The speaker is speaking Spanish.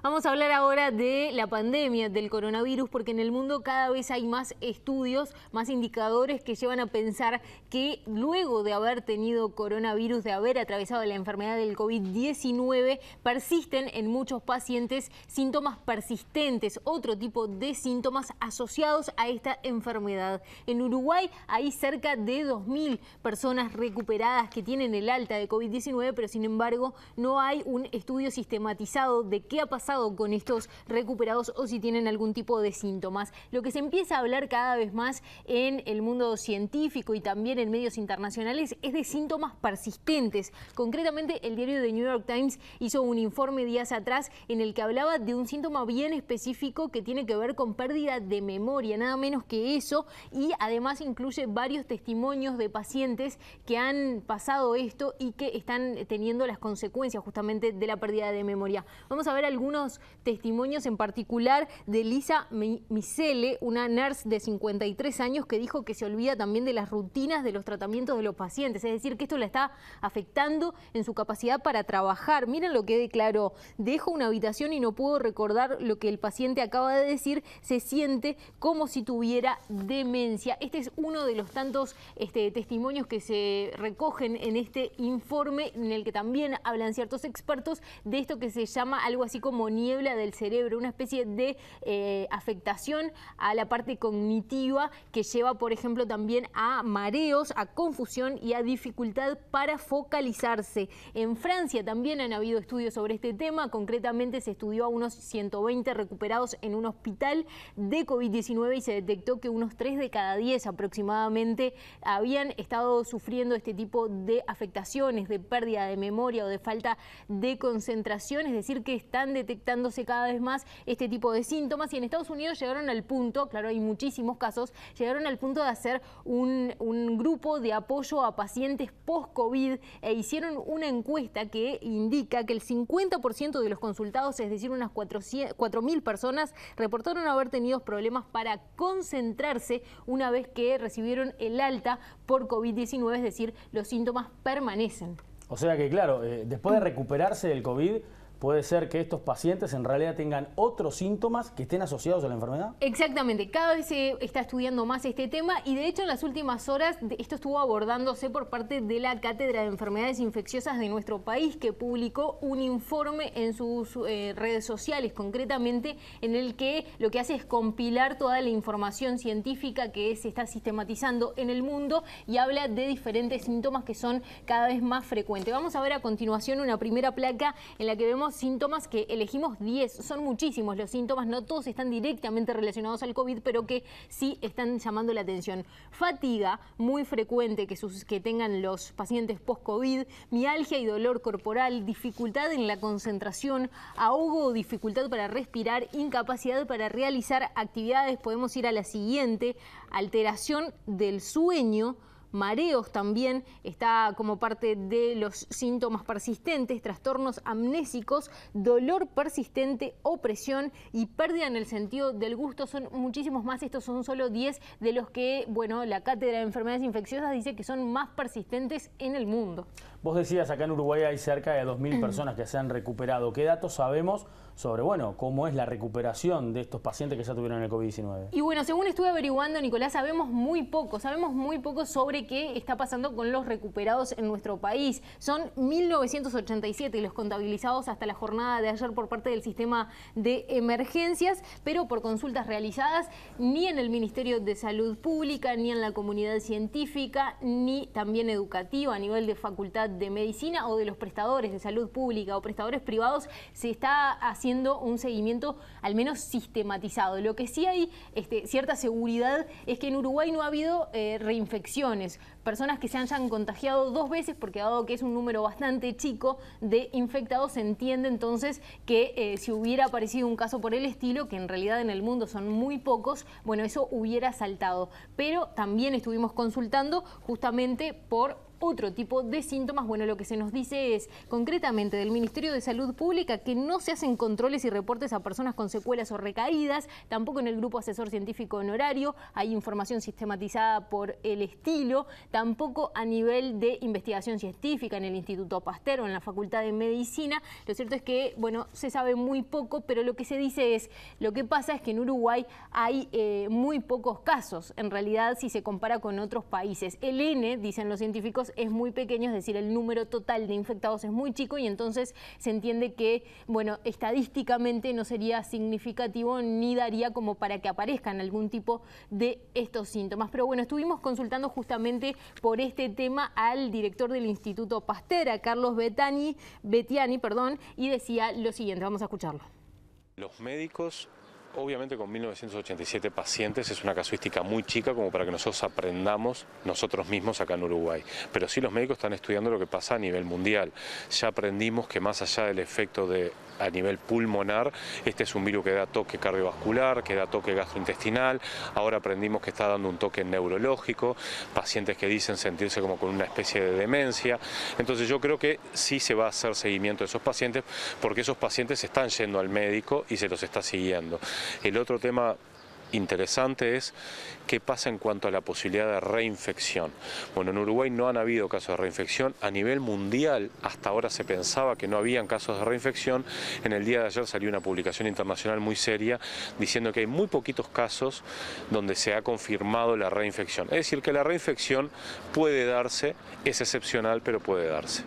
Vamos a hablar ahora de la pandemia del coronavirus, porque en el mundo cada vez hay más estudios, más indicadores que llevan a pensar que luego de haber tenido coronavirus, de haber atravesado la enfermedad del COVID-19, persisten en muchos pacientes síntomas persistentes, otro tipo de síntomas asociados a esta enfermedad. En Uruguay hay cerca de 2.000 personas recuperadas que tienen el alta de COVID-19, pero sin embargo no hay un estudio sistematizado de qué ha pasado con estos recuperados o si tienen algún tipo de síntomas. Lo que se empieza a hablar cada vez más en el mundo científico y también en medios internacionales es de síntomas persistentes. Concretamente, el diario The New York Times hizo un informe días atrás en el que hablaba de un síntoma bien específico que tiene que ver con pérdida de memoria, nada menos que eso, y además incluye varios testimonios de pacientes que han pasado esto y que están teniendo las consecuencias justamente de la pérdida de memoria. Vamos a ver algunos testimonios, en particular de Lisa Micele, una nurse de 53 años que dijo que se olvida también de las rutinas de los tratamientos de los pacientes, es decir, que esto la está afectando en su capacidad para trabajar. Miren lo que declaró: dejo una habitación y no puedo recordar lo que el paciente acaba de decir, se siente como si tuviera demencia. Este es uno de los tantos testimonios que se recogen en este informe, en el que también hablan ciertos expertos de esto que se llama algo así como niebla del cerebro, una especie de afectación a la parte cognitiva que lleva, por ejemplo, también a mareos, a confusión y a dificultad para focalizarse. En Francia también han habido estudios sobre este tema, concretamente se estudió a unos 120 recuperados en un hospital de COVID-19 y se detectó que unos 3 de cada 10 aproximadamente habían estado sufriendo este tipo de afectaciones, de pérdida de memoria o de falta de concentración, es decir, que están detectándose cada vez más este tipo de síntomas. Y en Estados Unidos llegaron al punto, claro, hay muchísimos casos, llegaron al punto de hacer un grupo de apoyo a pacientes post-COVID e hicieron una encuesta que indica que el 50% de los consultados, es decir, unas 4.000 personas, reportaron haber tenido problemas para concentrarse una vez que recibieron el alta por COVID-19, es decir, los síntomas permanecen. O sea que, claro, después de recuperarse del COVID, ¿puede ser que estos pacientes en realidad tengan otros síntomas que estén asociados a la enfermedad? Exactamente, cada vez se está estudiando más este tema y de hecho en las últimas horas esto estuvo abordándose por parte de la Cátedra de Enfermedades Infecciosas de nuestro país, que publicó un informe en sus redes sociales, concretamente en el que lo que hace es compilar toda la información científica que se está sistematizando en el mundo y habla de diferentes síntomas que son cada vez más frecuentes. Vamos a ver a continuación una primera placa en la que vemos síntomas que elegimos 10, son muchísimos los síntomas, no todos están directamente relacionados al COVID, pero que sí están llamando la atención. Fatiga, muy frecuente que tengan los pacientes post-COVID, mialgia y dolor corporal, dificultad en la concentración, ahogo o dificultad para respirar, incapacidad para realizar actividades. Podemos ir a la siguiente: alteración del sueño, mareos también está como parte de los síntomas persistentes, trastornos amnésicos, dolor persistente, opresión y pérdida en el sentido del gusto. Son muchísimos más, estos son solo 10 de los que, bueno, la Cátedra de Enfermedades Infecciosas dice que son más persistentes en el mundo. Vos decías, acá en Uruguay hay cerca de 2.000 personas que se han recuperado. ¿Qué datos sabemos sobre, bueno, cómo es la recuperación de estos pacientes que ya tuvieron el COVID-19? Y bueno, según estuve averiguando, Nicolás, sabemos muy poco sobre qué está pasando con los recuperados en nuestro país. Son 1.987 los contabilizados hasta la jornada de ayer por parte del sistema de emergencias, pero por consultas realizadas ni en el Ministerio de Salud Pública, ni en la comunidad científica, ni también educativa a nivel de Facultad de Medicina o de los prestadores de salud pública o prestadores privados, se está haciendo un seguimiento al menos sistematizado. Lo que sí hay cierta seguridad es que en Uruguay no ha habido reinfecciones, personas que se hayan contagiado 2 veces, porque dado que es un número bastante chico de infectados, se entiende entonces que si hubiera aparecido un caso por el estilo, que en realidad en el mundo son muy pocos, bueno, eso hubiera saltado. Pero también estuvimos consultando justamente por otro tipo de síntomas, bueno, lo que se nos dice es concretamente del Ministerio de Salud Pública que no se hacen controles y reportes a personas con secuelas o recaídas, tampoco en el grupo asesor científico honorario hay información sistematizada por el estilo, tampoco a nivel de investigación científica en el Instituto Pasteur o en la Facultad de Medicina. Lo cierto es que, bueno, se sabe muy poco, pero lo que se dice es, lo que pasa es que en Uruguay hay muy pocos casos, en realidad, si se compara con otros países. El N, dicen los científicos, es muy pequeño, es decir, el número total de infectados es muy chico y entonces se entiende que, bueno, estadísticamente no sería significativo ni daría como para que aparezcan algún tipo de estos síntomas. Pero bueno, estuvimos consultando justamente por este tema al director del Instituto Pasteur, a Carlos Bettiani, y decía lo siguiente, vamos a escucharlo. Los médicos, obviamente con 1987 pacientes es una casuística muy chica como para que nosotros aprendamos nosotros mismos acá en Uruguay. Pero sí los médicos están estudiando lo que pasa a nivel mundial. Ya aprendimos que más allá del efecto a nivel pulmonar, este es un virus que da toque cardiovascular, que da toque gastrointestinal. Ahora aprendimos que está dando un toque neurológico, pacientes que dicen sentirse como con una especie de demencia. Entonces yo creo que sí se va a hacer seguimiento de esos pacientes porque esos pacientes están yendo al médico y se los está siguiendo. El otro tema interesante es qué pasa en cuanto a la posibilidad de reinfección. Bueno, en Uruguay no han habido casos de reinfección. A nivel mundial, hasta ahora se pensaba que no habían casos de reinfección. En el día de ayer salió una publicación internacional muy seria diciendo que hay muy poquitos casos donde se ha confirmado la reinfección. Es decir, que la reinfección puede darse, es excepcional, pero puede darse.